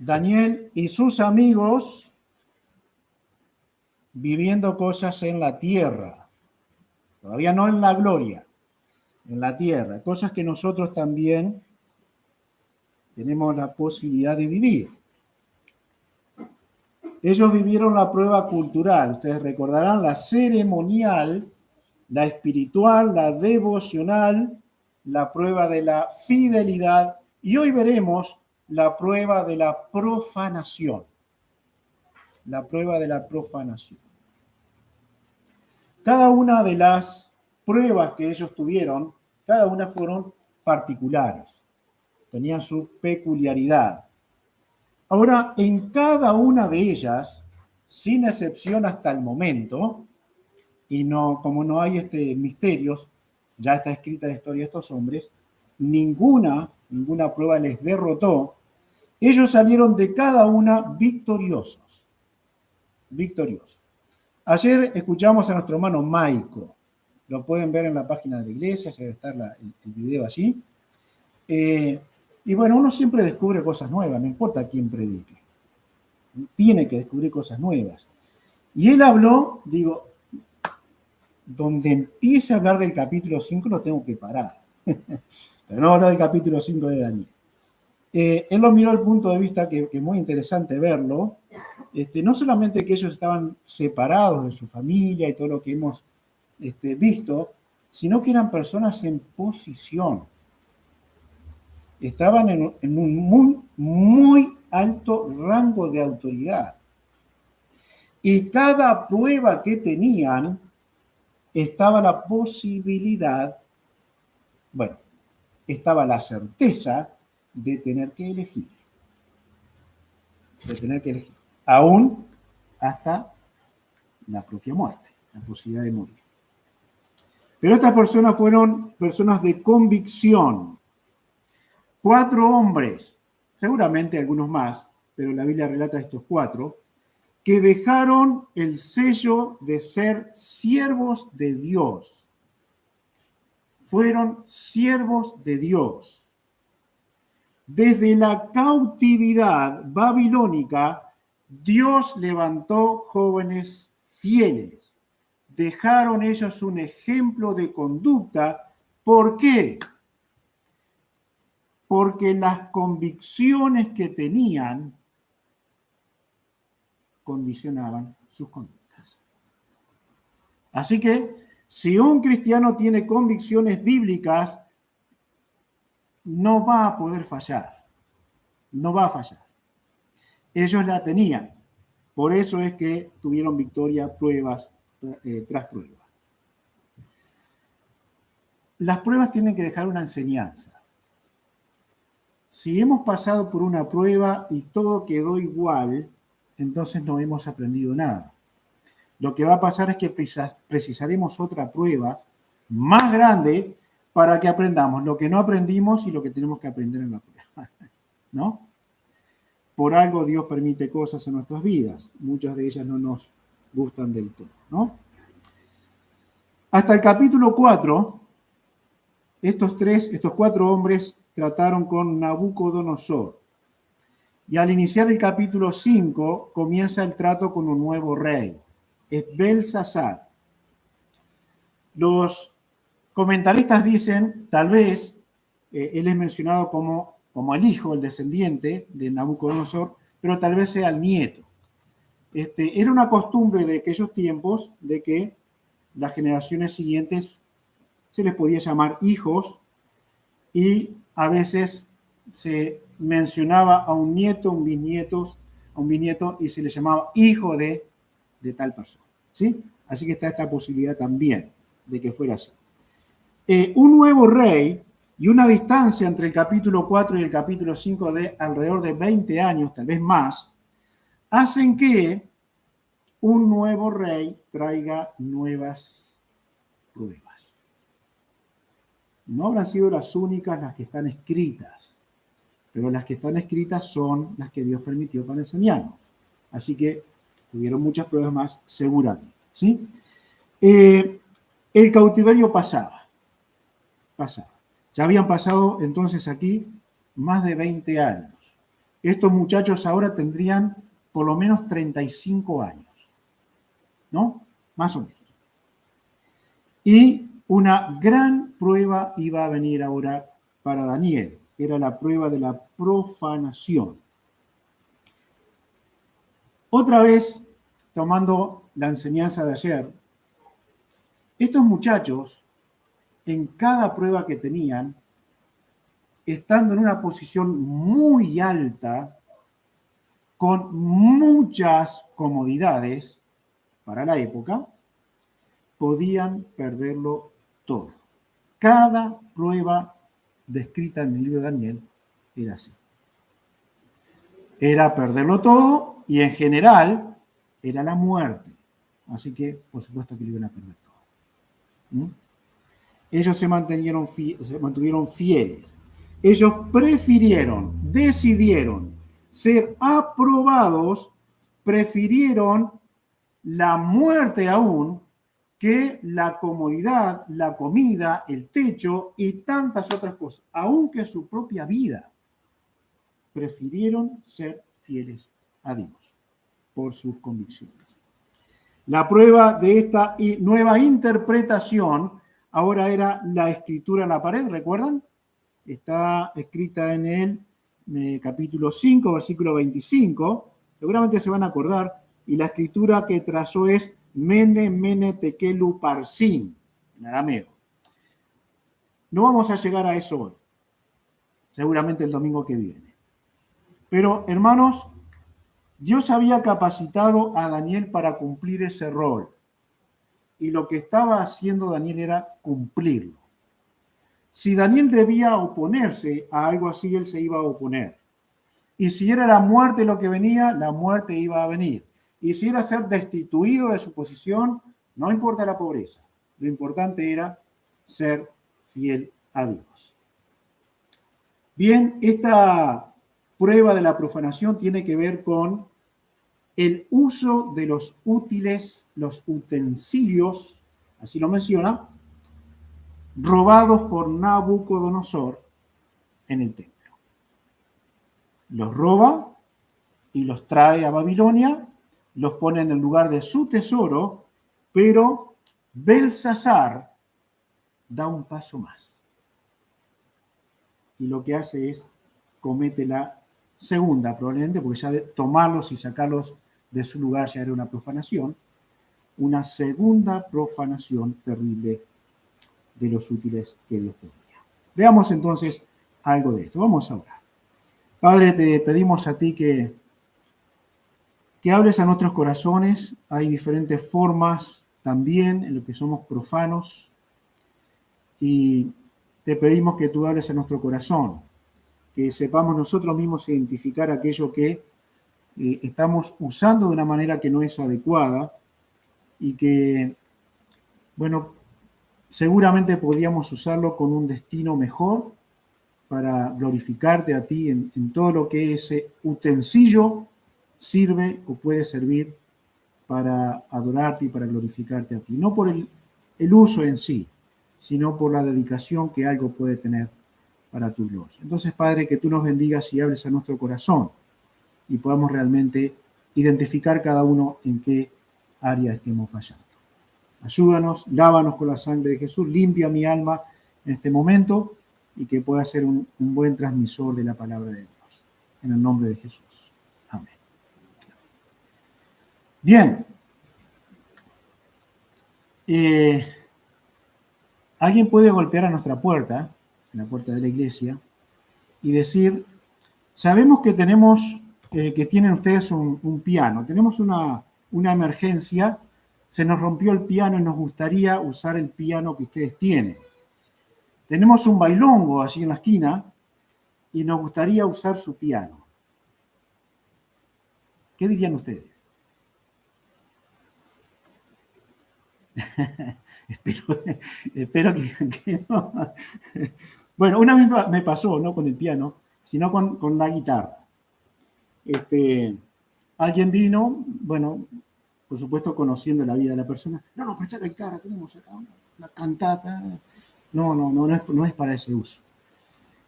Daniel y sus amigos viviendo cosas en la tierra, todavía no en la gloria, en la tierra, cosas que nosotros también tenemos la posibilidad de vivir. Ellos vivieron la prueba cultural, ustedes recordarán, la ceremonial, la espiritual, la devocional, la prueba de la fidelidad, y hoy veremos la prueba de la profanación. La prueba de la profanación. Cada una de las pruebas que ellos tuvieron, cada una fueron particulares, tenían su peculiaridad. Ahora, en cada una de ellas, sin excepción hasta el momento, y no, como no hay misterios, ya está escrita la historia de estos hombres, ninguna prueba les derrotó. Ellos salieron de cada una victoriosos. Victoriosos. Ayer escuchamos a nuestro hermano Maico. Lo pueden ver en la página de la iglesia, ya debe estar el video allí. Y bueno, uno siempre descubre cosas nuevas, no importa quién predique. Tiene que descubrir cosas nuevas. Y él habló, digo, donde empiece a hablar del capítulo 5 lo tengo que parar. Pero no hablo del capítulo 5 de Daniel. Él lo miró al punto de vista que es muy interesante verlo. No solamente que ellos estaban separados de su familia y todo lo que hemos visto, sino que eran personas en posición. Estaban en un muy, muy alto rango de autoridad. Y cada prueba que tenían, estaba la posibilidad, bueno, estaba la certeza de tener que elegir. De tener que elegir. Aún hasta la propia muerte, la posibilidad de morir. Pero estas personas fueron personas de convicción. 4 hombres, seguramente algunos más, pero la Biblia relata estos 4, que dejaron el sello de ser siervos de Dios. Fueron siervos de Dios. Desde la cautividad babilónica, Dios levantó jóvenes fieles. Dejaron ellos un ejemplo de conducta. ¿Por qué? Porque las convicciones que tenían condicionaban sus conductas. Así que, si un cristiano tiene convicciones bíblicas, no va a poder fallar. No va a fallar. Ellos la tenían. Por eso es que tuvieron victoria pruebas tras pruebas. Las pruebas tienen que dejar una enseñanza. Si hemos pasado por una prueba y todo quedó igual, entonces no hemos aprendido nada. Lo que va a pasar es que precisaremos otra prueba más grande para que aprendamos lo que no aprendimos y lo que tenemos que aprender en la prueba. ¿No? Por algo Dios permite cosas en nuestras vidas. Muchas de ellas no nos gustan del todo, ¿no? Hasta el capítulo 4, estos 4 hombres trataron con Nabucodonosor. Y al iniciar el capítulo 5, comienza el trato con un nuevo rey, es Belsasar. Los comentaristas dicen, tal vez, él es mencionado como el hijo, el descendiente de Nabucodonosor, pero tal vez sea el nieto. Era una costumbre de aquellos tiempos de que las generaciones siguientes se les podía llamar hijos y a veces se mencionaba a un nieto, a un bisnieto y se le llamaba hijo de tal persona. ¿Sí? Así que está esta posibilidad también de que fuera así. Un nuevo rey y una distancia entre el capítulo 4 y el capítulo 5 de alrededor de 20 años, tal vez más, hacen que un nuevo rey traiga nuevas pruebas. No habrán sido las únicas las que están escritas, pero las que están escritas son las que Dios permitió para enseñarnos. Así que tuvieron muchas pruebas más, seguramente. ¿Sí? El cautiverio pasaba. Ya habían pasado entonces aquí más de 20 años. estos muchachos ahora tendrían por lo menos 35 años, ¿no? Más o menos. Y una gran prueba iba a venir ahora para Daniel. Era la prueba de la profanación. Otra vez, tomando la enseñanza de ayer, estos muchachos, en cada prueba que tenían, estando en una posición muy alta, con muchas comodidades para la época, podían perderlo todo. Cada prueba descrita en el libro de Daniel era así. Era perderlo todo y en general era la muerte. Así que, por supuesto que lo iban a perder todo. Ellos se mantuvieron fieles. Ellos decidieron ser aprobados, prefirieron la muerte aún que la comodidad, la comida, el techo y tantas otras cosas, aunque su propia vida. Prefirieron ser fieles a Dios por sus convicciones. La prueba de esta nueva interpretación ahora era la escritura en la pared, ¿recuerdan? Está escrita en el capítulo 5, versículo 25. Seguramente se van a acordar. Y la escritura que trazó es Mene, Mene, Tekelu, Parsim, en arameo. No vamos a llegar a eso hoy. Seguramente el domingo que viene. Pero, hermanos, Dios había capacitado a Daniel para cumplir ese rol. Y lo que estaba haciendo Daniel era cumplirlo. Si Daniel debía oponerse a algo así, él se iba a oponer. Y si era la muerte lo que venía, la muerte iba a venir. Y si era ser destituido de su posición, no importa la pobreza. Lo importante era ser fiel a Dios. Bien, esta prueba de la profanación tiene que ver con el uso de los útiles, los utensilios, así lo menciona, robados por Nabucodonosor en el templo. Los roba y los trae a Babilonia, los pone en el lugar de su tesoro, pero Belsasar da un paso más. Y lo que hace es comete la segunda, probablemente, porque ya de tomarlos y sacarlos de su lugar ya era una profanación, una segunda profanación terrible de los útiles que Dios tenía. Veamos entonces algo de esto. Vamos a orar. Padre, te pedimos a ti que hables a nuestros corazones. Hay diferentes formas también en lo que somos profanos. Y te pedimos que tú hables a nuestro corazón, que sepamos nosotros mismos identificar aquello que estamos usando de una manera que no es adecuada y que, bueno, seguramente podríamos usarlo con un destino mejor para glorificarte a ti en todo lo que ese utensilio sirve o puede servir para adorarte y para glorificarte a ti. No por el uso en sí, sino por la dedicación que algo puede tener para tu gloria. Entonces, Padre, que tú nos bendigas y hables a nuestro corazón y podamos realmente identificar cada uno en qué área estemos fallando. Ayúdanos, lávanos con la sangre de Jesús, limpia mi alma en este momento y que pueda ser un buen transmisor de la palabra de Dios. En el nombre de Jesús. Amén. Bien. Alguien puede golpear a nuestra puerta, en la puerta de la iglesia, y decir, sabemos que que tienen ustedes un piano, tenemos una emergencia, se nos rompió el piano y nos gustaría usar el piano que ustedes tienen. Tenemos un bailongo allí en la esquina y nos gustaría usar su piano. ¿Qué dirían ustedes? espero que no. Bueno, una vez me pasó, no con el piano, sino con la guitarra. Alguien vino, bueno, por supuesto conociendo la vida de la persona, no, pero esta la guitarra, tenemos acá una cantata. No es para ese uso.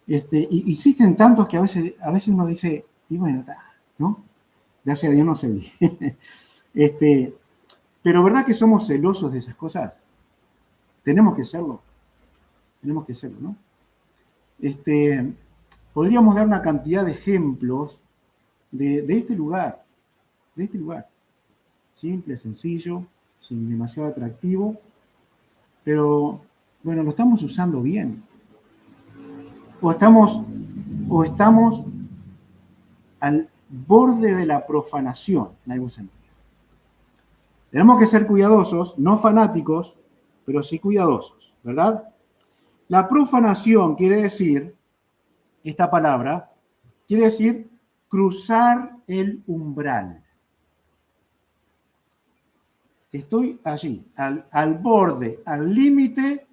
Y existen tantos que a veces uno dice, Y bueno, ¿no? Gracias a Dios no se vi. Pero ¿verdad que somos celosos de esas cosas? Tenemos que serlo. Tenemos que serlo, ¿no? Podríamos dar una cantidad de ejemplos de este lugar, de este lugar. Simple, sencillo, sin demasiado atractivo, pero bueno, lo estamos usando bien. O estamos al borde de la profanación, en algún sentido. Tenemos que ser cuidadosos, no fanáticos, pero sí cuidadosos, ¿verdad? La profanación quiere decir, esta palabra, quiere decir cruzar el umbral. Estoy allí, al borde, al límite,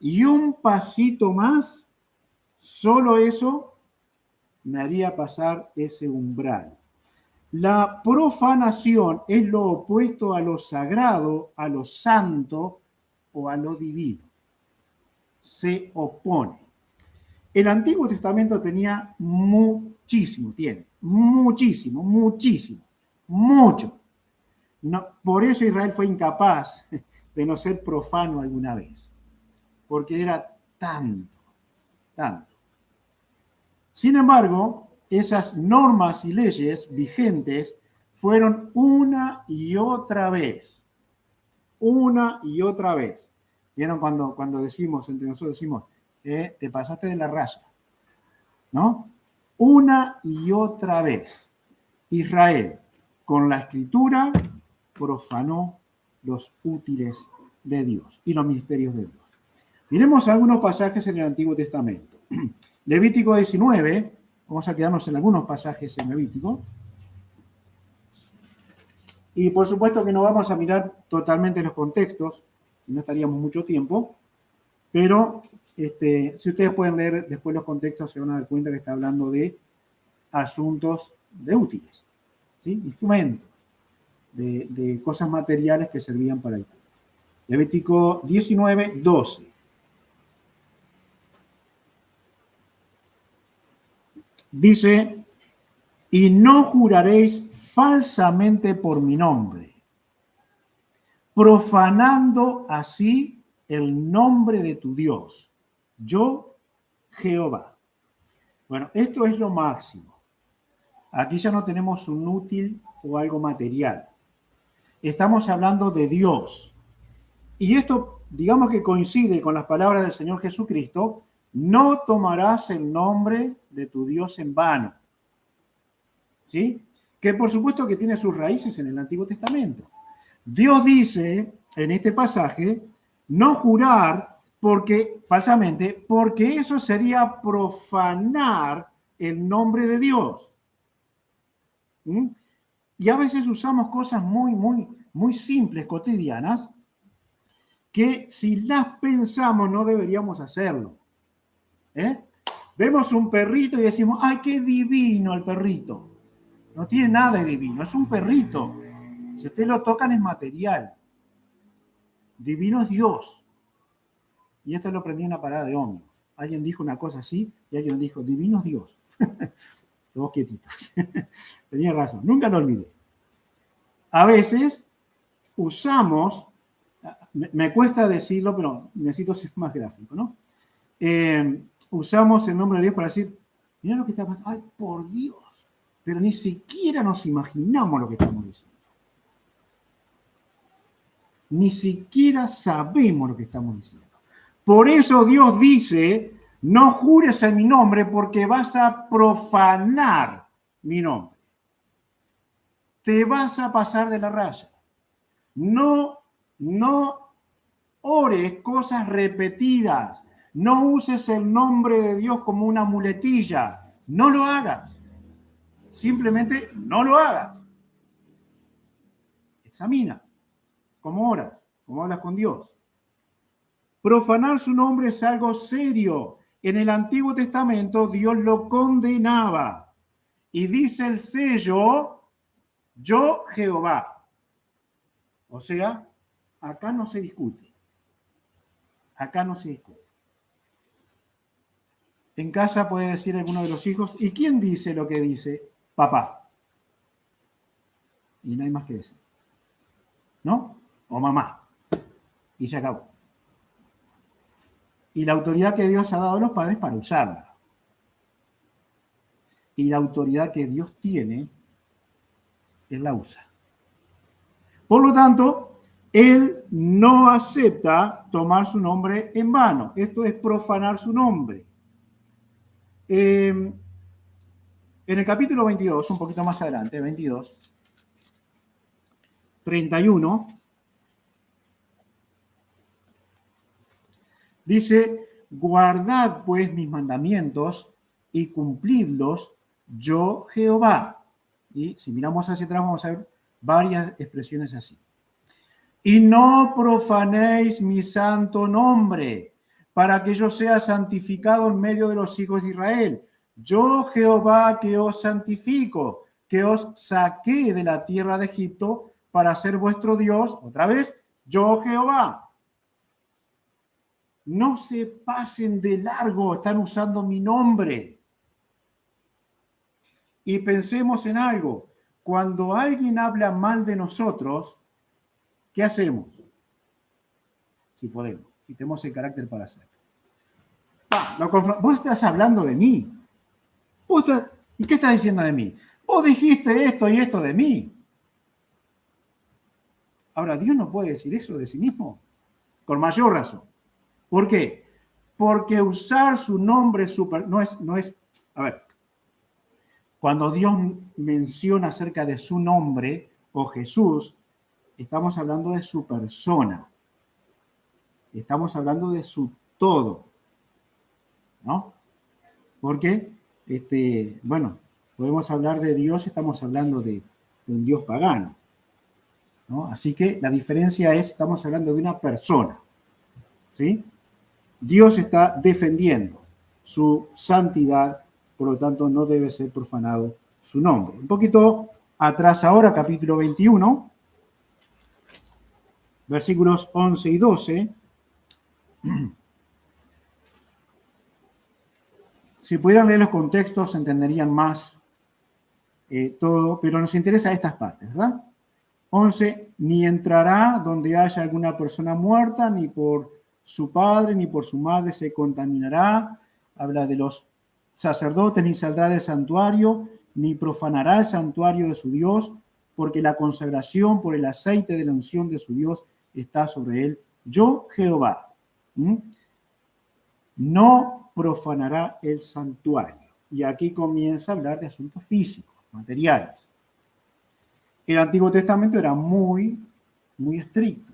y un pasito más, solo eso me haría pasar ese umbral. La profanación es lo opuesto a lo sagrado, a lo santo o a lo divino. Se opone. El Antiguo Testamento tenía muchísimo, mucho. No, por eso Israel fue incapaz de no ser profano alguna vez, porque era tanto. Sin embargo, esas normas y leyes vigentes fueron una y otra vez. ¿Vieron cuando decimos, entre nosotros decimos, te pasaste de la raya? ¿No? Una y otra vez. Israel, con la escritura, profanó los útiles de Dios y los misterios de Dios. Miremos algunos pasajes en el Antiguo Testamento. Levítico 19, vamos a quedarnos en algunos pasajes en Levítico. Y por supuesto que no vamos a mirar totalmente los contextos, si no estaríamos mucho tiempo, pero si ustedes pueden leer después los contextos, se van a dar cuenta que está hablando de asuntos de útiles, ¿sí? Instrumentos, de cosas materiales que servían para el pueblo. Levítico 19, 12. Dice, y no juraréis falsamente por mi nombre, profanando así el nombre de tu Dios, yo, Jehová. Bueno, esto es lo máximo. Aquí ya no tenemos un útil o algo material. Estamos hablando de Dios. Y esto, digamos que coincide con las palabras del Señor Jesucristo, no tomarás el nombre de tu Dios en vano. ¿Sí? Que por supuesto que tiene sus raíces en el Antiguo Testamento. Dios dice en este pasaje, no jurar falsamente, porque eso sería profanar el nombre de Dios. ¿Mm? Y a veces usamos cosas muy simples, cotidianas, que si las pensamos no deberíamos hacerlo. Vemos un perrito y decimos, ¡ay, qué divino el perrito! No tiene nada de divino, es un perrito. Si ustedes lo tocan es material. Divino es Dios. Y esto lo aprendí en una parada de ómnibus. Alguien dijo una cosa así y alguien dijo, divino es Dios. Todos quietitos. Tenía razón, nunca lo olvidé. A veces usamos, me cuesta decirlo, pero necesito ser más gráfico, ¿no? Usamos el nombre de Dios para decir, mira lo que está pasando, ay, por Dios, pero ni siquiera nos imaginamos lo que estamos diciendo. Ni siquiera sabemos lo que estamos diciendo. Por eso Dios dice, no jures en mi nombre porque vas a profanar mi nombre. Te vas a pasar de la raya. No ores cosas repetidas. No uses el nombre de Dios como una muletilla. No lo hagas. Simplemente no lo hagas. Examina cómo oras, cómo hablas con Dios. Profanar su nombre es algo serio. En el Antiguo Testamento Dios lo condenaba. Y dice el sello, yo Jehová. O sea, acá no se discute. Acá no se discute. En casa puede decir alguno de los hijos, ¿y quién dice lo que dice? papá. Y no hay más que decir. ¿No? O mamá. Y se acabó. Y la autoridad que Dios ha dado a los padres para usarla. Y la autoridad que Dios tiene, Él la usa. Por lo tanto, Él no acepta tomar su nombre en vano. Esto es profanar su nombre. En el capítulo 22, un poquito más adelante, 22, 31, dice, guardad pues mis mandamientos y cumplidlos, yo Jehová. Y si miramos hacia atrás vamos a ver varias expresiones así. Y no profanéis mi santo nombre, para que yo sea santificado en medio de los hijos de Israel. Yo Jehová que os santifico, que os saqué de la tierra de Egipto para ser vuestro Dios. Otra vez, yo Jehová. No se pasen de largo, están usando mi nombre. Y pensemos en algo. Cuando alguien habla mal de nosotros, ¿qué hacemos? Si podemos, si tenemos el carácter para hacerlo. Vos estás hablando de mí. ¿Y qué estás diciendo de mí? Vos dijiste esto y esto de mí. Ahora, Dios no puede decir eso de sí mismo. Con mayor razón. ¿Por qué? Porque usar su nombre no es. A ver, cuando Dios menciona acerca de su nombre o Jesús, estamos hablando de su persona. Estamos hablando de su todo. ¿No? Porque, bueno, podemos hablar de Dios, estamos hablando de un Dios pagano. ¿No? Así que la diferencia es, estamos hablando de una persona. ¿Sí? Dios está defendiendo su santidad, por lo tanto no debe ser profanado su nombre. Un poquito atrás ahora, capítulo 21, versículos 11 y 12. Si pudieran leer los contextos, entenderían más todo, pero nos interesa estas partes, ¿verdad? 11, ni entrará donde haya alguna persona muerta, ni por su padre, ni por su madre se contaminará. Habla de los sacerdotes, ni saldrá del santuario, ni profanará el santuario de su Dios, porque la consagración por el aceite de la unción de su Dios está sobre él. Yo, Jehová, no profanará el santuario. Y aquí comienza a hablar de asuntos físicos, materiales. El Antiguo Testamento era muy, muy estricto.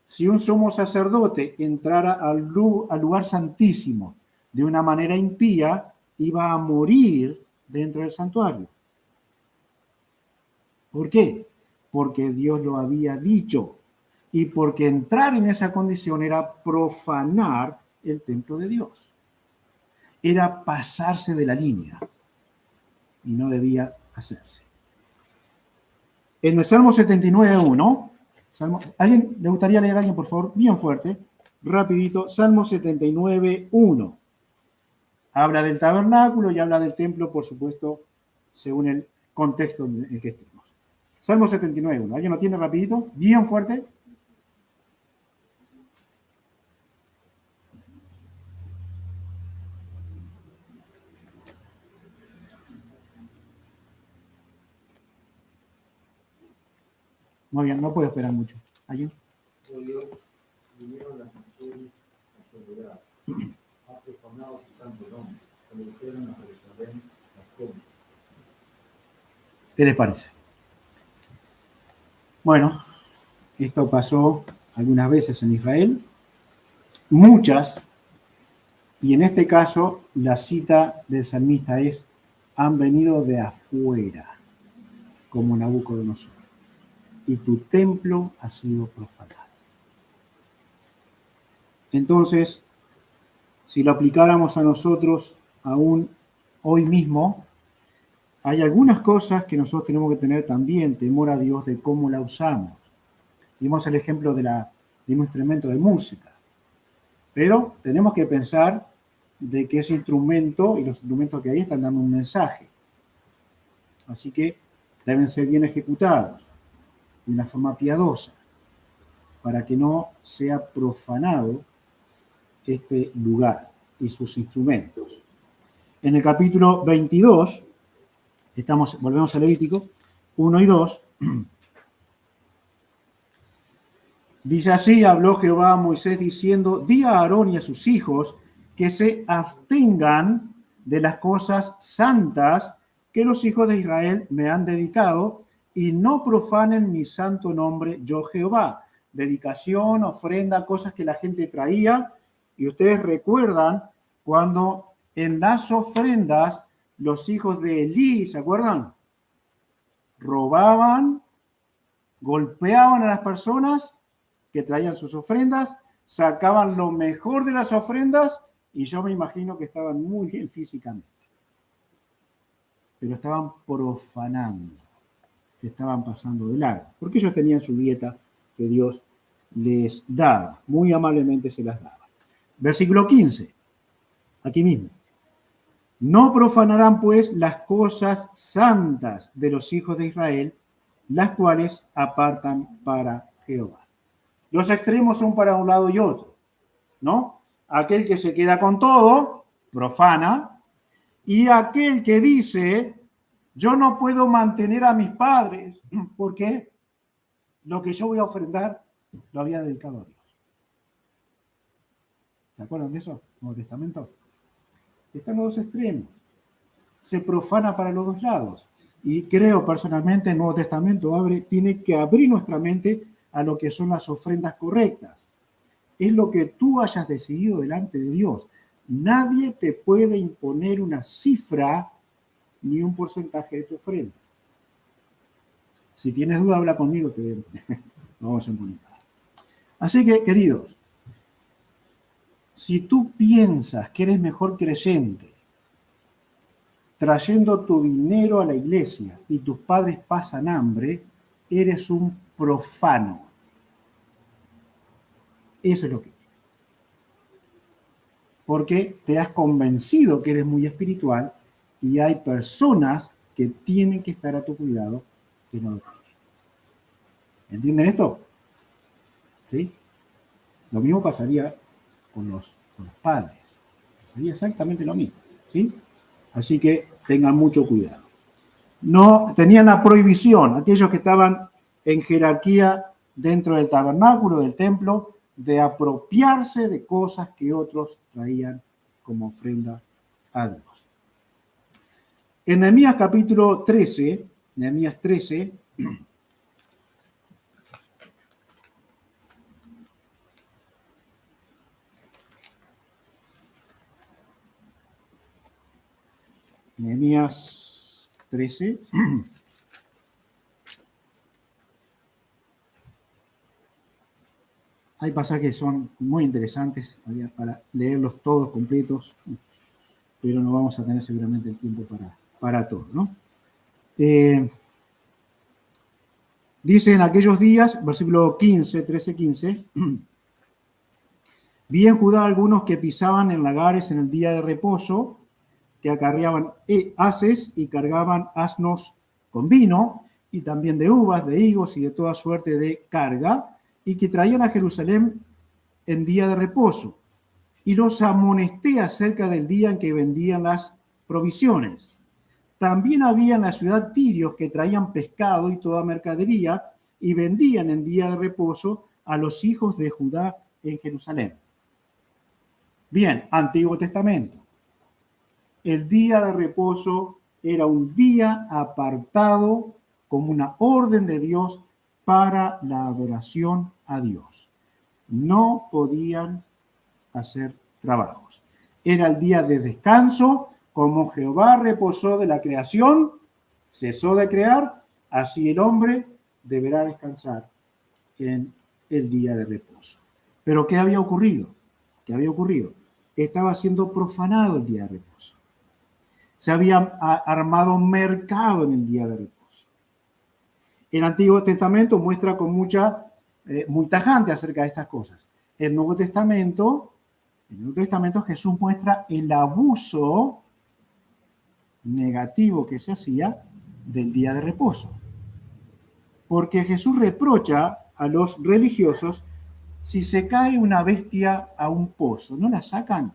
Si un sumo sacerdote entrara al lugar santísimo de una manera impía, iba a morir dentro del santuario. ¿Por qué? Porque Dios lo había dicho y porque entrar en esa condición era profanar el templo de Dios. Era pasarse de la línea y no debía hacerse. En el Salmo 79.1, ¿alguien le gustaría leer a alguien, por favor? Bien fuerte, rapidito. Salmo 79.1. Habla del tabernáculo y habla del templo, por supuesto, según el contexto en el que estemos. Salmo 79.1. ¿Alguien lo tiene rapidito? Bien fuerte. Muy bien, no puedo esperar mucho. ¿Alguien? ¿Qué les parece? Bueno, esto pasó algunas veces en Israel, muchas, y en este caso la cita del salmista es: han venido de afuera, como Nabucodonosor, y tu templo ha sido profanado. Entonces, si lo aplicáramos a nosotros aún hoy mismo, hay algunas cosas que nosotros tenemos que tener también temor a Dios de cómo la usamos. Dimos el ejemplo de un instrumento de música, pero tenemos que pensar de que ese instrumento y los instrumentos que hay están dando un mensaje. Así que deben ser bien ejecutados de una forma piadosa para que no sea profanado este lugar y sus instrumentos. En el capítulo 22, volvemos a Levítico 1 y 2, dice así: habló Jehová a Moisés diciendo, di a Aarón y a sus hijos que se abstengan de las cosas santas que los hijos de Israel me han dedicado y no profanen mi santo nombre, yo Jehová. Dedicación, ofrenda, cosas que la gente traía. Y ustedes recuerdan cuando en las ofrendas los hijos de Elí, ¿se acuerdan? Robaban, golpeaban a las personas que traían sus ofrendas, sacaban lo mejor de las ofrendas y yo me imagino que estaban muy bien físicamente. Pero estaban profanando, se estaban pasando de largo, porque ellos tenían su dieta que Dios les daba, muy amablemente se las daba. Versículo 15, aquí mismo. No profanarán pues las cosas santas de los hijos de Israel, las cuales apartan para Jehová. Los extremos son para un lado y otro, ¿no? Aquel que se queda con todo, profana, y aquel que dice, yo no puedo mantener a mis padres porque lo que yo voy a ofrendar lo había dedicado a Dios. ¿Se acuerdan de eso? Nuevo Testamento. Están los dos extremos. Se profana para los dos lados. Y creo personalmente el Nuevo Testamento tiene que abrir nuestra mente a lo que son las ofrendas correctas. Es lo que tú hayas decidido delante de Dios. Nadie te puede imponer una cifra ni un porcentaje de tu ofrenda. Si tienes duda, habla conmigo, no vamos a imponer nada. Así que, queridos, si tú piensas que eres mejor creyente trayendo tu dinero a la iglesia y tus padres pasan hambre, eres un profano. Eso es lo que es. Porque te has convencido que eres muy espiritual y hay personas que tienen que estar a tu cuidado que no lo tienen. ¿Entienden esto? ¿Sí? Lo mismo pasaría con los padres. Pasaría exactamente lo mismo. ¿Sí? Así que tengan mucho cuidado. No tenían la prohibición, aquellos que estaban en jerarquía dentro del tabernáculo, del templo, de apropiarse de cosas que otros traían como ofrenda a Dios. En Nehemías capítulo 13, Nehemías 13, Nehemías 13. Hay pasajes que son muy interesantes para leerlos todos completos, pero no vamos a tener seguramente el tiempo para todo, ¿no? Dice en aquellos días, versículo 15, 13, 15, vi en Judá algunos que pisaban en lagares en el día de reposo, que acarreaban haces y cargaban asnos con vino, y también de uvas, de higos y de toda suerte de carga, y que traían a Jerusalén en día de reposo. Y los amonesté acerca del día en que vendían las provisiones. También había en la ciudad tirios que traían pescado y toda mercadería y vendían en día de reposo a los hijos de Judá en Jerusalén. Bien, Antiguo Testamento. El día de reposo era un día apartado como una orden de Dios para la adoración a Dios. No podían hacer trabajos. Era el día de descanso, como Jehová reposó de la creación, cesó de crear, así el hombre deberá descansar en el día de reposo. Pero ¿qué había ocurrido? ¿Qué había ocurrido? Estaba siendo profanado el día de reposo. Se había armado mercado en el día de reposo. El Antiguo Testamento muestra con muy tajante acerca de estas cosas. El Nuevo Testamento Jesús muestra el abuso negativo que se hacía del día de reposo. Porque Jesús reprocha a los religiosos si se cae una bestia a un pozo, ¿no la sacan?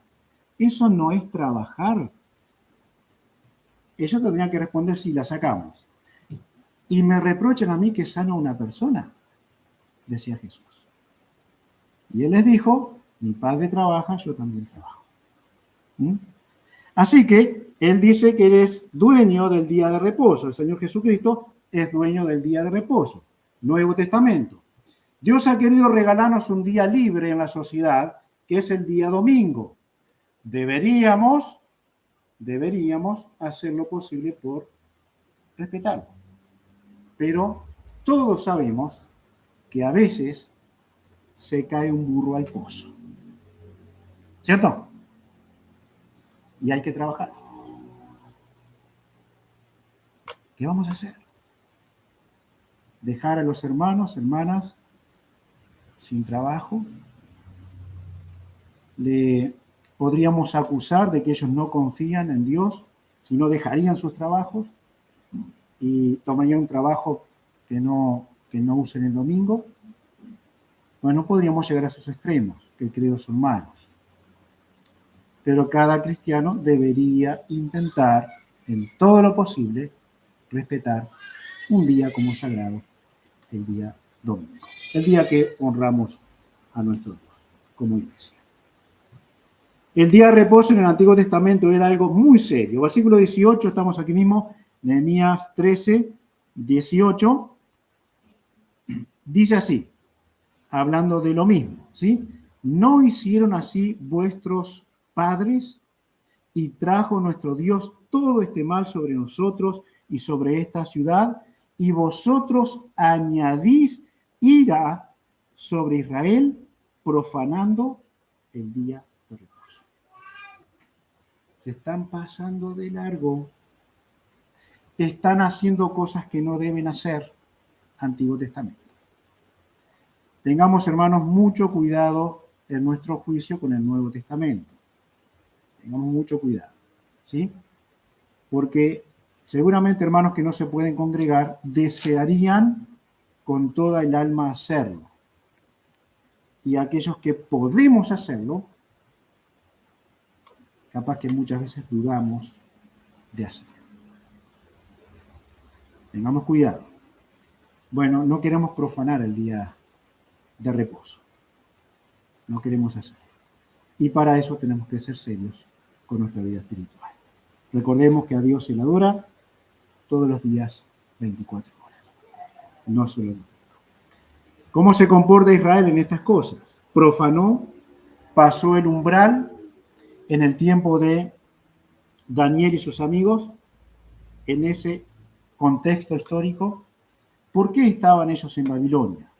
Eso no es trabajar. Ellos tendrían que responder si la sacamos. Y me reprochan a mí que sano a una persona, decía Jesús. Y él les dijo, mi Padre trabaja, yo también trabajo. ¿Mm? Así que él dice que él es dueño del día de reposo. El Señor Jesucristo es dueño del día de reposo. Nuevo Testamento. Dios ha querido regalarnos un día libre en la sociedad, que es el día domingo. Deberíamos hacer lo posible por respetarlo. Pero todos sabemos que a veces se cae un burro al pozo. ¿Cierto? Y hay que trabajar. ¿Qué vamos a hacer? ¿Dejar a los hermanos, hermanas sin trabajo? ¿Le podríamos acusar de que ellos no confían en Dios, si no dejarían sus trabajos y tomarían un trabajo que no usen el domingo? Bueno, podríamos llegar a esos extremos, que creo son malos. Pero cada cristiano debería intentar, en todo lo posible, respetar un día como sagrado, el día domingo, el día que honramos a nuestro Dios como iglesia. El día de reposo en el Antiguo Testamento era algo muy serio. Versículo 18, estamos aquí mismo, Nehemías 13, 18, dice así, hablando de lo mismo, ¿sí? ¿No hicieron así vuestros padres? Y trajo nuestro Dios todo este mal sobre nosotros y sobre esta ciudad, y vosotros añadís ira sobre Israel, profanando el día de reposo. Se están pasando de largo. Están haciendo cosas que no deben hacer. Antiguo Testamento. Tengamos, hermanos, mucho cuidado en nuestro juicio con el Nuevo Testamento. Tengamos mucho cuidado, ¿sí? Porque seguramente, hermanos que no se pueden congregar, desearían con toda el alma hacerlo. Y aquellos que podemos hacerlo, capaz que muchas veces dudamos de hacerlo. Tengamos cuidado. Bueno, no queremos profanar el día de reposo. No queremos hacerlo. Y para eso tenemos que ser serios con nuestra vida espiritual. Recordemos que a Dios se le adora todos los días, 24 horas. No solo el domingo. ¿Cómo se comporta Israel en estas cosas? Profanó, pasó el umbral en el tiempo de Daniel y sus amigos, en ese contexto histórico. ¿Por qué estaban ellos en Babilonia?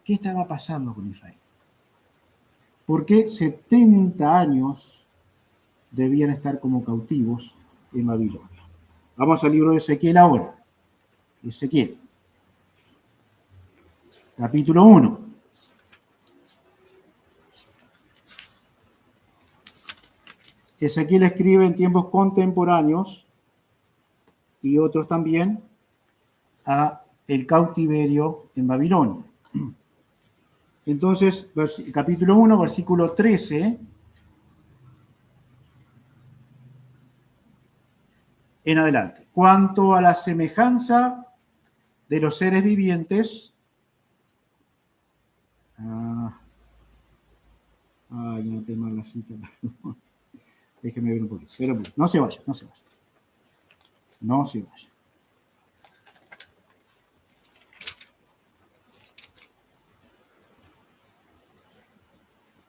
¿Qué estaba pasando con Israel? ¿Por qué 70 años debían estar como cautivos en Babilonia? Vamos al libro de Ezequiel ahora. Ezequiel, capítulo 1. Ezequiel escribe en tiempos contemporáneos y otros también a el cautiverio en Babilonia. Entonces, capítulo 1, versículo 13 en adelante. Cuanto a la semejanza de los seres vivientes, no tengo la cita. Déjeme ver un poquito. No se vaya, no se vaya. No se vaya.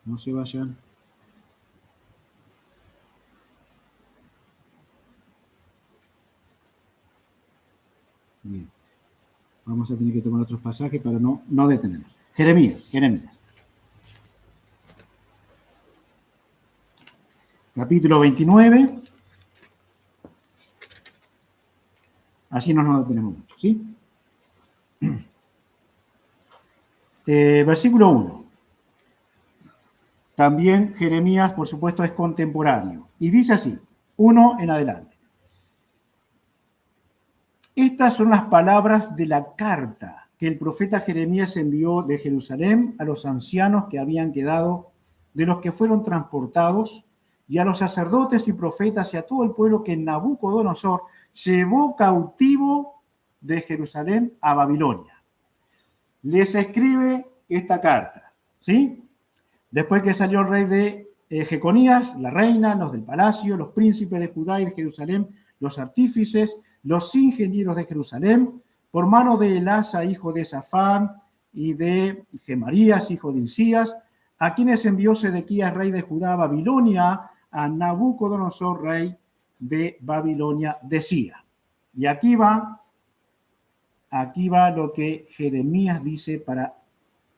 No se vayan. Bien. Vamos a tener que tomar otros pasajes para no detenernos. Jeremías. Capítulo 29. Así no nos detenemos mucho, ¿sí? Versículo 1. También Jeremías, por supuesto, es contemporáneo. Y dice así, 1 en adelante. Estas son las palabras de la carta que el profeta Jeremías envió de Jerusalén a los ancianos que habían quedado de los que fueron transportados, y a los sacerdotes y profetas y a todo el pueblo que Nabucodonosor llevó cautivo de Jerusalén a Babilonia. Les escribe esta carta, ¿sí? Después que salió el rey de Jeconías, la reina, los del palacio, los príncipes de Judá y de Jerusalén, los artífices, los ingenieros de Jerusalén, por mano de Elasa, hijo de Safán, y de Gemarías, hijo de Hilcías, a quienes envió Sedequías, rey de Judá, a Babilonia, a Nabucodonosor, rey de Babilonia, decía. Y aquí va lo que Jeremías dice para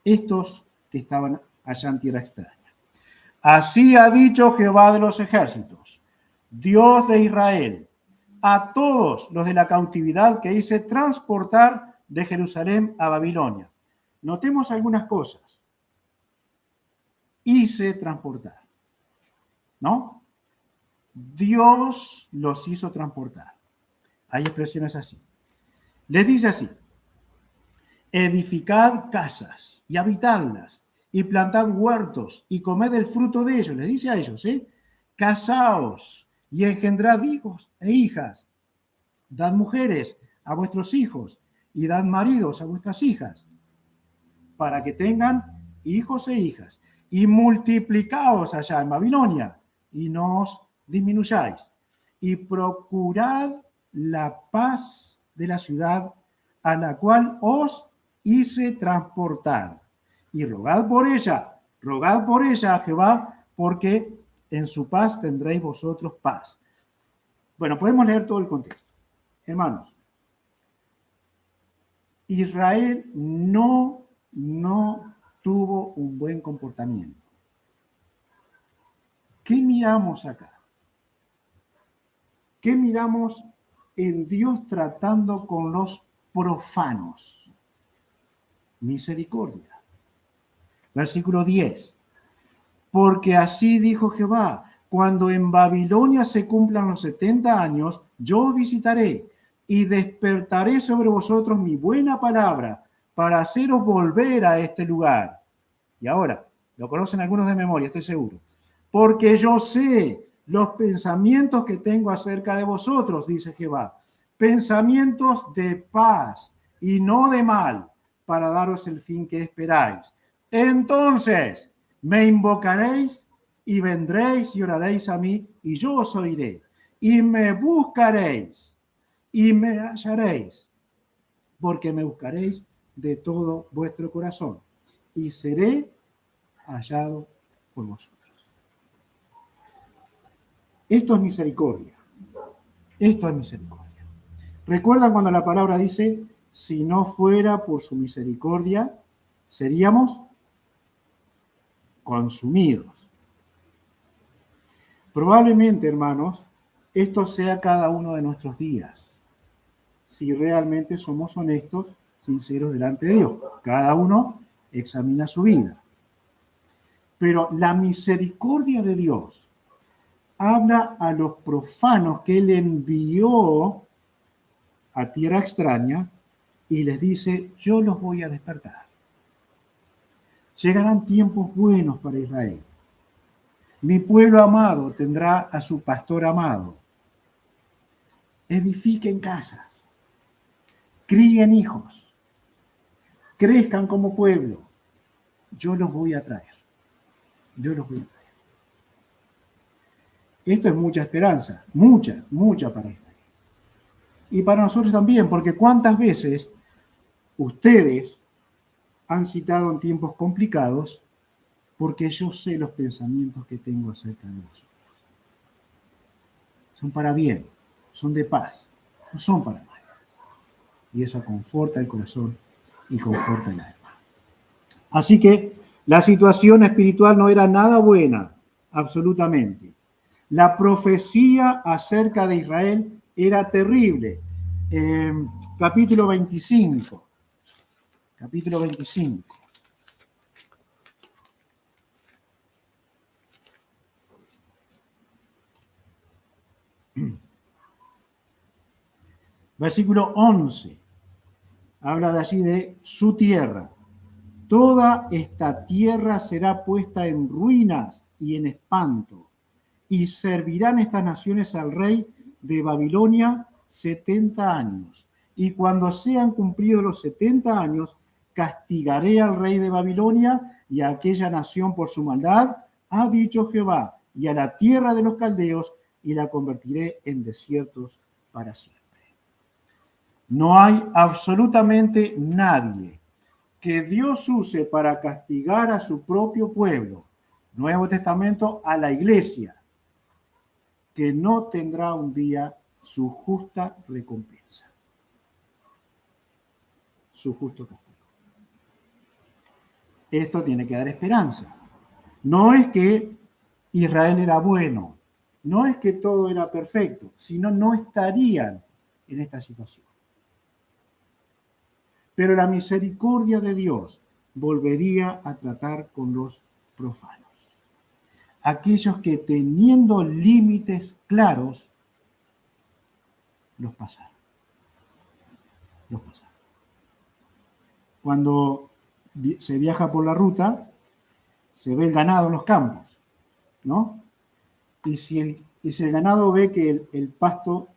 estos que estaban allá en tierra extraña. Así ha dicho Jehová de los ejércitos, Dios de Israel, a todos los de la cautividad que hice transportar de Jerusalén a Babilonia. Notemos algunas cosas. Hice transportar, ¿no? Dios los hizo transportar. Hay expresiones así. Les dice así: edificad casas y habitadlas, y plantad huertos y comed el fruto de ellos. Les dice a ellos, ¿sí? Casaos y engendrad hijos e hijas. Dad mujeres a vuestros hijos y dad maridos a vuestras hijas, para que tengan hijos e hijas. Y multiplicaos allá en Babilonia y no os disminuyáis. Y procurad la paz de la ciudad a la cual os hice transportar. Y rogad por ella a Jehová, porque en su paz tendréis vosotros paz. Bueno, podemos leer todo el contexto. Hermanos, Israel no tuvo un buen comportamiento. ¿Qué miramos acá? ¿Qué miramos en Dios tratando con los profanos? Misericordia. Versículo 10. Porque así dijo Jehová, cuando en Babilonia se cumplan los 70 años, yo visitaré y despertaré sobre vosotros mi buena palabra para haceros volver a este lugar. Y ahora, lo conocen algunos de memoria, estoy seguro. Porque yo sé los pensamientos que tengo acerca de vosotros, dice Jehová. Pensamientos de paz y no de mal, para daros el fin que esperáis. Entonces me invocaréis y vendréis y oraréis a mí, y yo os oiré. Y me buscaréis y me hallaréis, porque me buscaréis de todo vuestro corazón, y seré hallado por vosotros. Esto es misericordia. Esto es misericordia. ¿Recuerdan cuando la palabra dice, si no fuera por su misericordia, seríamos consumidos? Probablemente, hermanos, esto sea cada uno de nuestros días, si realmente somos honestos, sinceros delante de Dios. Cada uno examina su vida. Pero la misericordia de Dios habla a los profanos que Él envió a tierra extraña y les dice, yo los voy a despertar. Llegarán tiempos buenos para Israel. Mi pueblo amado tendrá a su pastor amado. Edifiquen casas, críen hijos, crezcan como pueblo. Yo los voy a traer. Yo los voy a traer. Esto es mucha esperanza, mucha para Israel. Y para nosotros también, porque cuántas veces ustedes han citado en tiempos complicados, porque yo sé los pensamientos que tengo acerca de vosotros. Son para bien, son de paz, no son para mal. Y eso conforta el corazón y conforta el alma. Así que la situación espiritual no era nada buena, absolutamente. La profecía acerca de Israel era terrible. Capítulo 25. Capítulo 25. Versículo 11. Habla de allí de su tierra. Toda esta tierra será puesta en ruinas y en espanto, y servirán estas naciones al rey de Babilonia 70 años. Y cuando sean cumplidos los 70 años, castigaré al rey de Babilonia y a aquella nación por su maldad, ha dicho Jehová, y a la tierra de los caldeos, y la convertiré en desiertos para siempre. No hay absolutamente nadie que Dios use para castigar a su propio pueblo, Nuevo Testamento, a la iglesia, que no tendrá un día su justa recompensa, su justo castigo. Esto tiene que dar esperanza. No es que Israel era bueno, no es que todo era perfecto, sino no estarían en esta situación. Pero la misericordia de Dios volvería a tratar con los profanos. Aquellos que teniendo límites claros, los pasaron. Los pasaron. Cuando se viaja por la ruta, se ve el ganado en los campos, ¿no? Y si el ganado ve que el pasto,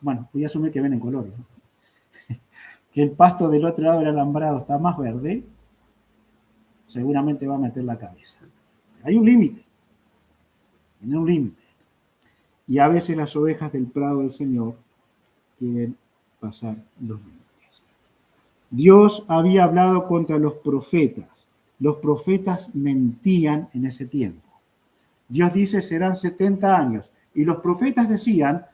bueno, voy a asumir que ven en colores, ¿no? Que el pasto del otro lado del alambrado está más verde, seguramente va a meter la cabeza. Hay un límite, tiene un límite. Y a veces las ovejas del prado del Señor quieren pasar los límites. Dios había hablado contra los profetas. Los profetas mentían en ese tiempo. Dios dice serán 70 años. Y los profetas decían,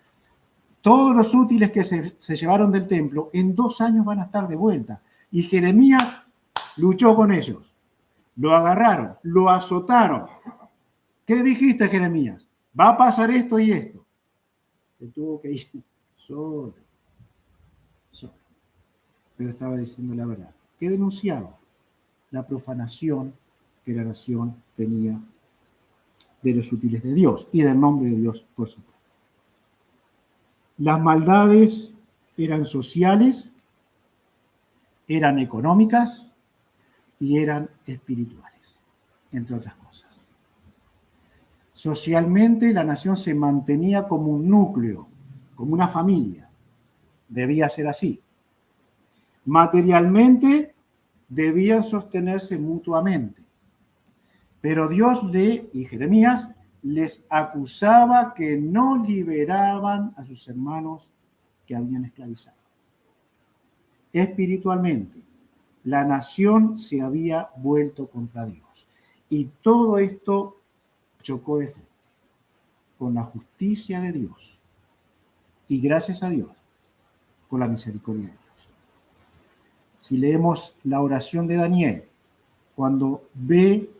todos los útiles que se llevaron del templo, en 2 años van a estar de vuelta. Y Jeremías luchó con ellos. Lo agarraron, lo azotaron. ¿Qué dijiste, Jeremías? Va a pasar esto y esto. Se tuvo que ir solo. Pero estaba diciendo la verdad. ¿Qué denunciaba? La profanación que la nación tenía de los útiles de Dios y del nombre de Dios, por supuesto. Las maldades eran sociales, eran económicas y eran espirituales, entre otras cosas. Socialmente la nación se mantenía como un núcleo, como una familia. Debía ser así. Materialmente debían sostenerse mutuamente. Pero Dios y Jeremías les acusaba que no liberaban a sus hermanos que habían esclavizado. Espiritualmente, la nación se había vuelto contra Dios. Y todo esto chocó de frente con la justicia de Dios. Y gracias a Dios, con la misericordia de Dios. Si leemos la oración de Daniel, cuando ve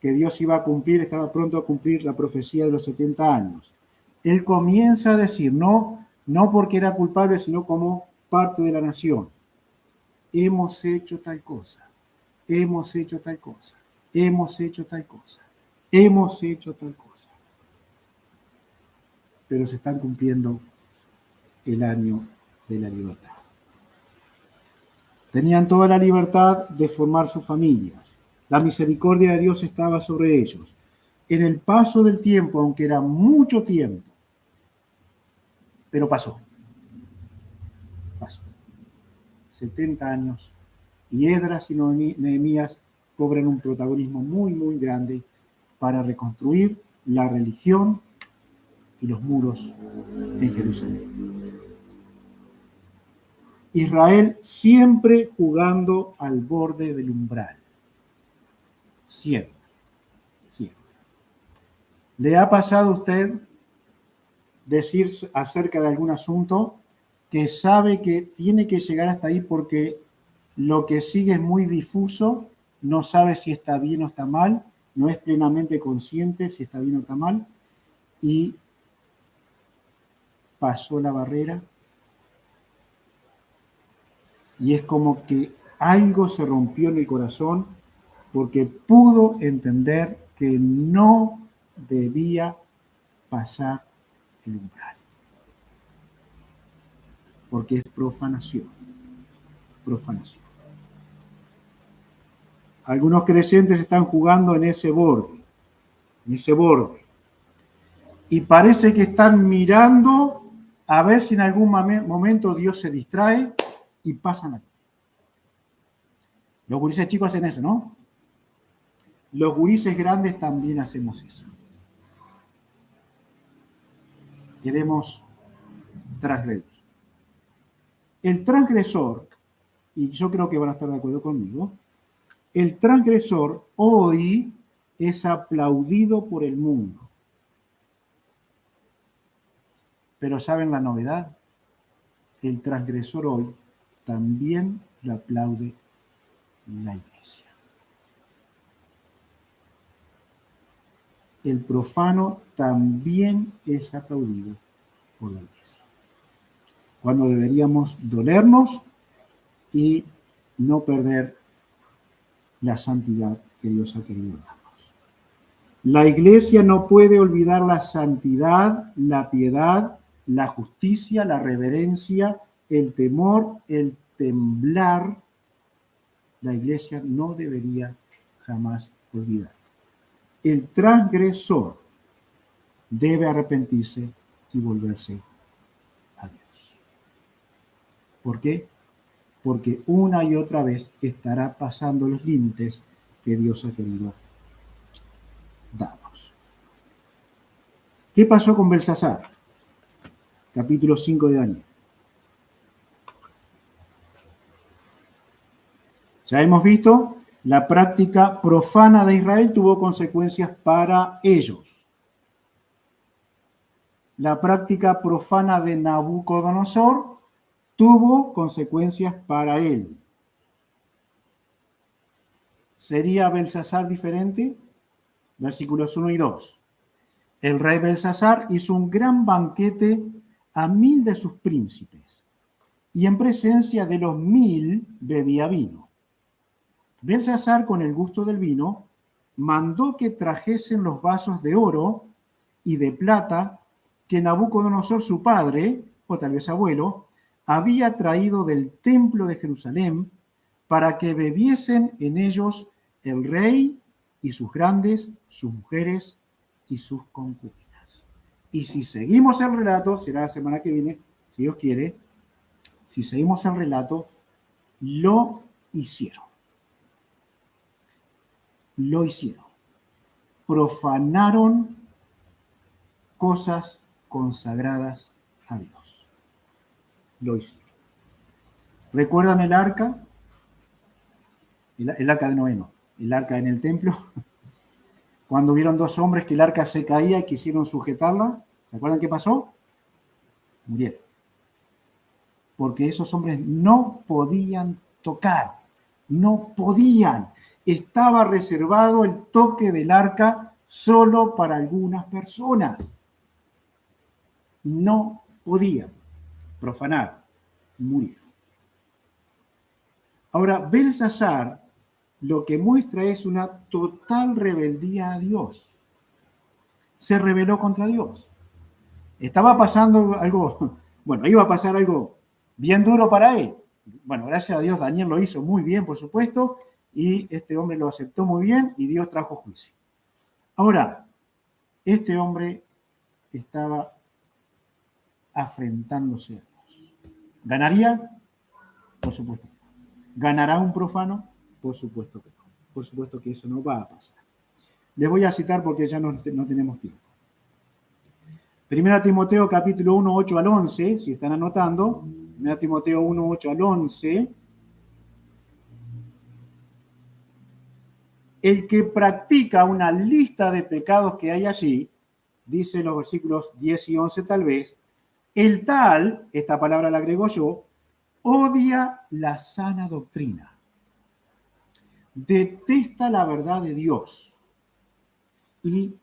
que Dios iba a cumplir, estaba pronto a cumplir la profecía de los 70 años, él comienza a decir, no porque era culpable, sino como parte de la nación. Hemos hecho tal cosa, hemos hecho tal cosa, hemos hecho tal cosa, hemos hecho tal cosa. Pero se están cumpliendo el año de la libertad. Tenían toda la libertad de formar sus familias. La misericordia de Dios estaba sobre ellos. En el paso del tiempo, aunque era mucho tiempo, pero pasó. Pasó. 70 años. Y Esdras y Nehemías cobran un protagonismo muy, muy grande para reconstruir la religión y los muros en Jerusalén. Israel siempre jugando al borde del umbral. Siempre, siempre. ¿Le ha pasado a usted decir acerca de algún asunto que sabe que tiene que llegar hasta ahí porque lo que sigue es muy difuso, no sabe si está bien o está mal, no es plenamente consciente si está bien o está mal, y pasó la barrera y es como que algo se rompió en el corazón porque pudo entender que no debía pasar el umbral? porque es profanación. Profanación. Algunos creyentes están jugando en ese borde, y parece que están mirando a ver si en algún momento Dios se distrae y pasan aquí. Los gurises chicos hacen eso, ¿no? Los gurises grandes también hacemos eso. Queremos transgredir. El transgresor, y yo creo que van a estar de acuerdo conmigo, el transgresor hoy es aplaudido por el mundo. Pero ¿saben la novedad? El transgresor hoy también lo aplaude la iglesia. El profano también es aplaudido por la iglesia. Cuando deberíamos dolernos y no perder la santidad que Dios ha querido darnos. La iglesia no puede olvidar la santidad, la piedad, la justicia, la reverencia, el temor, el temblar. La iglesia no debería jamás olvidar. El transgresor debe arrepentirse y volverse a Dios. ¿Por qué? Porque una y otra vez estará pasando los límites que Dios ha querido darnos. ¿Qué pasó con Belsasar? Capítulo 5 de Daniel. Ya hemos visto, la práctica profana de Israel tuvo consecuencias para ellos. La práctica profana de Nabucodonosor tuvo consecuencias para él. ¿Sería Belsasar diferente? Versículos 1 y 2. El rey Belsasar hizo un gran banquete a 1000 de sus príncipes, y en presencia de los 1000 bebía vino. Belsasar, con el gusto del vino, mandó que trajesen los vasos de oro y de plata que Nabucodonosor, su padre, o tal vez abuelo, había traído del templo de Jerusalén, para que bebiesen en ellos el rey y sus grandes, sus mujeres y sus concubinas. Y si seguimos el relato, será la semana que viene, si Dios quiere, si seguimos el relato, lo hicieron. Lo hicieron. Profanaron cosas consagradas a Dios. Lo hicieron. ¿Recuerdan el arca? El arca de Noé, no. El arca en el templo. Cuando vieron dos hombres que el arca se caía y quisieron sujetarla, ¿se acuerdan qué pasó? Murieron. Porque esos hombres no podían tocar. No podían. Estaba reservado el toque del arca solo para algunas personas. No podían profanar. Murieron. Ahora, Belsasar lo que muestra es una total rebeldía a Dios. Se rebeló contra Dios. Estaba pasando algo, bueno, iba a pasar algo bien duro para él. Bueno, gracias a Dios Daniel lo hizo muy bien, por supuesto, y este hombre lo aceptó muy bien y Dios trajo juicio. Ahora, este hombre estaba afrentándose a Dios. ¿Ganaría? Por supuesto que no. ¿Ganará un profano? Por supuesto que no. Por supuesto que eso no va a pasar. Les voy a citar porque ya no tenemos tiempo. 1 Timoteo capítulo 1, 8 al 11, si están anotando. 1 Timoteo 1, 8 al 11. El que practica una lista de pecados que hay allí, dice los versículos 10 y 11 tal vez, el tal, esta palabra la agrego yo, odia la sana doctrina, detesta la verdad de Dios y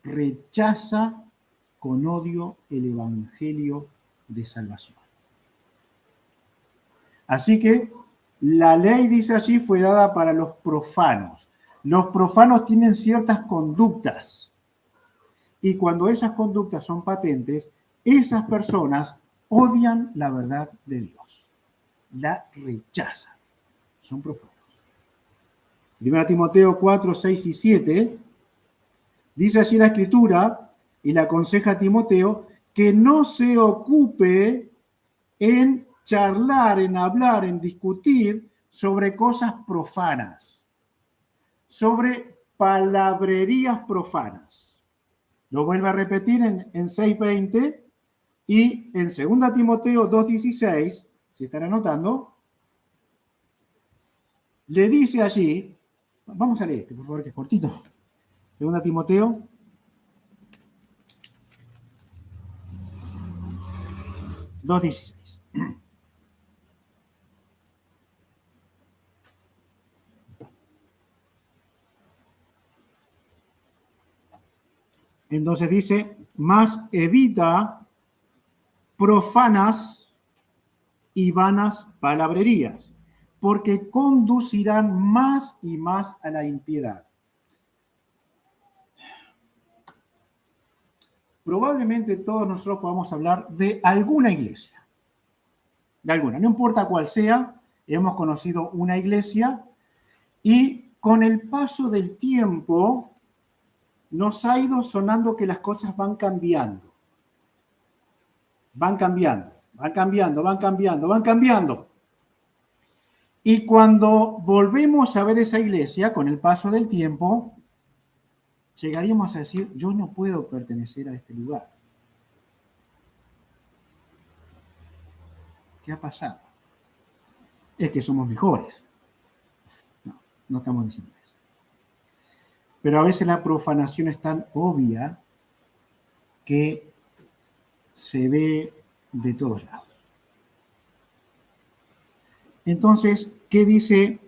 rechaza con odio el evangelio de salvación. Así que la ley, dice allí, fue dada para los profanos. Los profanos tienen ciertas conductas y cuando esas conductas son patentes, esas personas odian la verdad de Dios, la rechazan, son profanos. 1 Timoteo 4, 6 y 7, dice allí la Escritura, y le aconseja a Timoteo que no se ocupe en charlar, en hablar, en discutir sobre cosas profanas, sobre palabrerías profanas. Lo vuelve a repetir en 6:20 y en 2 Timoteo 2:16, si están anotando, le dice allí, vamos a leer este, por favor, que es cortito. 2 Timoteo 2:16. Entonces dice, más evita profanas y vanas palabrerías, porque conducirán más y más a la impiedad. Probablemente todos nosotros podamos hablar de alguna iglesia, de alguna, no importa cuál sea, hemos conocido una iglesia y con el paso del tiempo nos ha ido sonando que las cosas van cambiando. Van cambiando, van cambiando, van cambiando, van cambiando. Y cuando volvemos a ver esa iglesia, con el paso del tiempo, llegaríamos a decir, yo no puedo pertenecer a este lugar. ¿Qué ha pasado? Es que somos mejores. No, no estamos diciendo eso. Pero a veces la profanación es tan obvia que se ve de todos lados. Entonces, ¿qué dice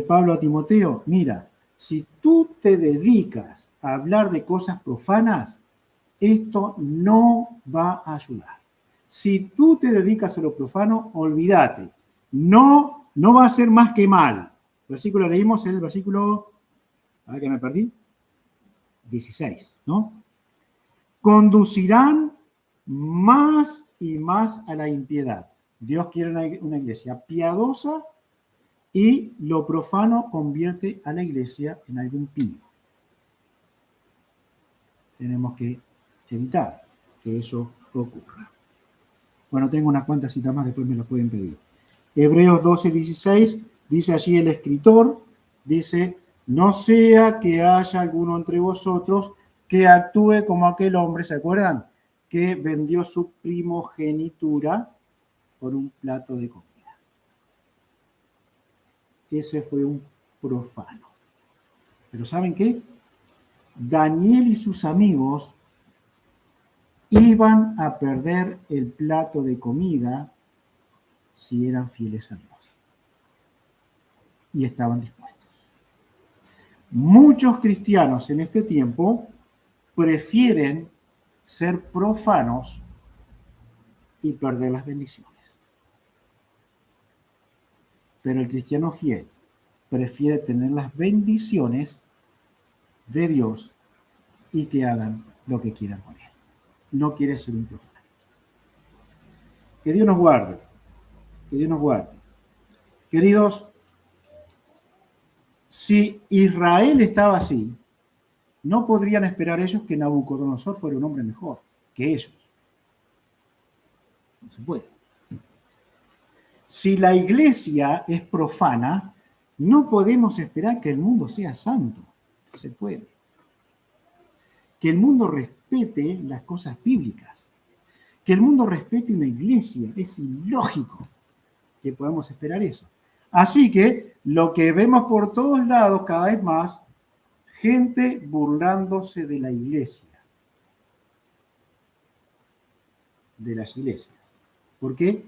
Pablo a Timoteo? Mira, si tú te dedicas a hablar de cosas profanas, esto no va a ayudar. Si tú te dedicas a lo profano, olvídate. No va a ser más que mal. El versículo leímos el versículo, a ver que me perdí, 16, ¿no? Conducirán más y más a la impiedad. Dios quiere una iglesia piadosa y lo profano convierte a la iglesia en algo impío. Tenemos que evitar que eso ocurra. Bueno, tengo unas cuantas citas más, después me las pueden pedir. Hebreos 12:16, dice allí el escritor, dice, no sea que haya alguno entre vosotros que actúe como aquel hombre, ¿se acuerdan? Que vendió su primogenitura por un plato de comida. Ese fue un profano. Pero ¿saben qué? Daniel y sus amigos iban a perder el plato de comida si eran fieles a Dios. Y estaban dispuestos. Muchos cristianos en este tiempo prefieren ser profanos y perder las bendiciones. Pero el cristiano fiel prefiere tener las bendiciones de Dios y que hagan lo que quieran con él. No quiere ser un profano. Que Dios nos guarde. Que Dios nos guarde. Queridos, si Israel estaba así, no podrían esperar ellos que Nabucodonosor fuera un hombre mejor que ellos. No se puede. Si la iglesia es profana, no podemos esperar que el mundo sea santo. No se puede. Que el mundo respete las cosas bíblicas. Que el mundo respete una iglesia. Es ilógico que podamos esperar eso. Así que lo que vemos por todos lados cada vez más, gente burlándose de la iglesia. De las iglesias. ¿Por qué?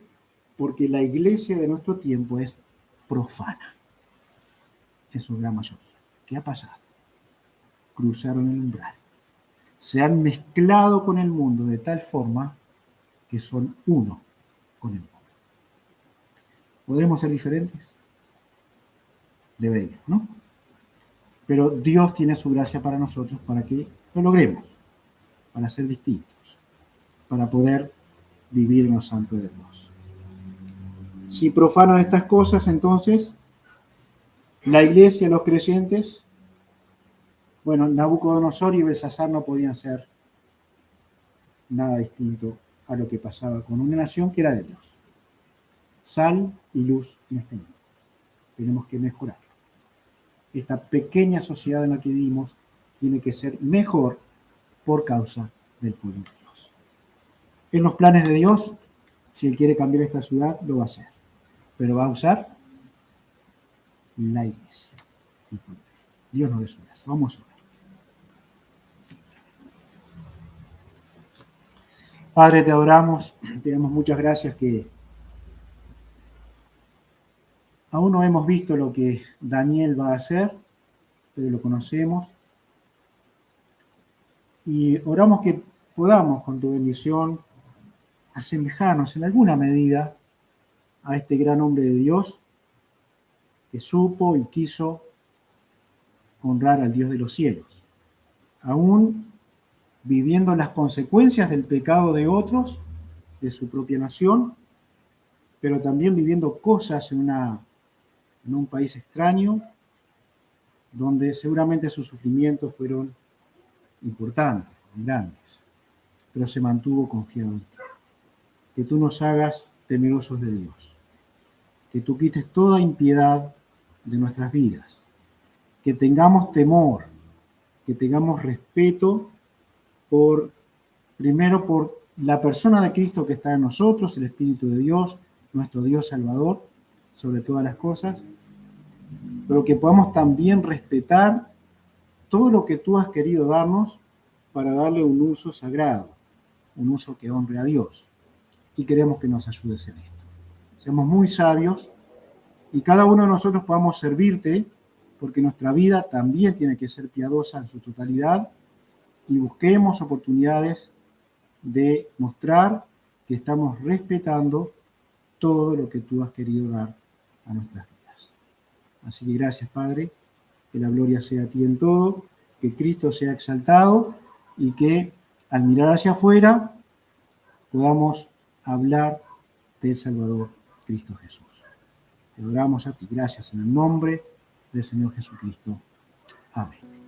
Porque la iglesia de nuestro tiempo es profana. En su gran mayoría. ¿Qué ha pasado? Cruzaron el umbral. Se han mezclado con el mundo de tal forma que son uno con el mundo. ¿Podremos ser diferentes? Deberíamos, ¿no? Pero Dios tiene su gracia para nosotros para que lo logremos, para ser distintos, para poder vivir en lo santo de Dios. Si profanan estas cosas, entonces, la iglesia, los creyentes, bueno, Nabucodonosor y Belsasar no podían ser nada distinto a lo que pasaba con una nación que era de Dios. Sal y luz en este mundo. Tenemos que mejorar. Esta pequeña sociedad en la que vivimos tiene que ser mejor por causa del pueblo de Dios. En los planes de Dios, si Él quiere cambiar esta ciudad, lo va a hacer. Pero va a usar la iglesia. Dios nos dé su gracia. Vamos a orar. Padre, te adoramos, te damos muchas gracias que aún no hemos visto lo que Daniel va a hacer, pero lo conocemos. Y oramos que podamos, con tu bendición, asemejarnos en alguna medida a este gran hombre de Dios que supo y quiso honrar al Dios de los cielos, aún viviendo las consecuencias del pecado de otros, de su propia nación, pero también viviendo cosas en un país extraño, donde seguramente sus sufrimientos fueron importantes, fueron grandes, pero se mantuvo confiado en ti. Que tú nos hagas temerosos de Dios, que tú quites toda impiedad de nuestras vidas, que tengamos temor, que tengamos respeto primero por la persona de Cristo que está en nosotros, el Espíritu de Dios, nuestro Dios Salvador, sobre todas las cosas, pero que podamos también respetar todo lo que tú has querido darnos para darle un uso sagrado, un uso que honre a Dios. Y queremos que nos ayudes en esto. Seamos muy sabios y cada uno de nosotros podamos servirte, porque nuestra vida también tiene que ser piadosa en su totalidad, y busquemos oportunidades de mostrar que estamos respetando todo lo que tú has querido dar a nuestras vidas. Así que gracias, Padre, que la gloria sea a ti en todo, que Cristo sea exaltado y que al mirar hacia afuera podamos hablar del Salvador Cristo Jesús. Te adoramos a ti. Gracias en el nombre del Señor Jesucristo. Amén.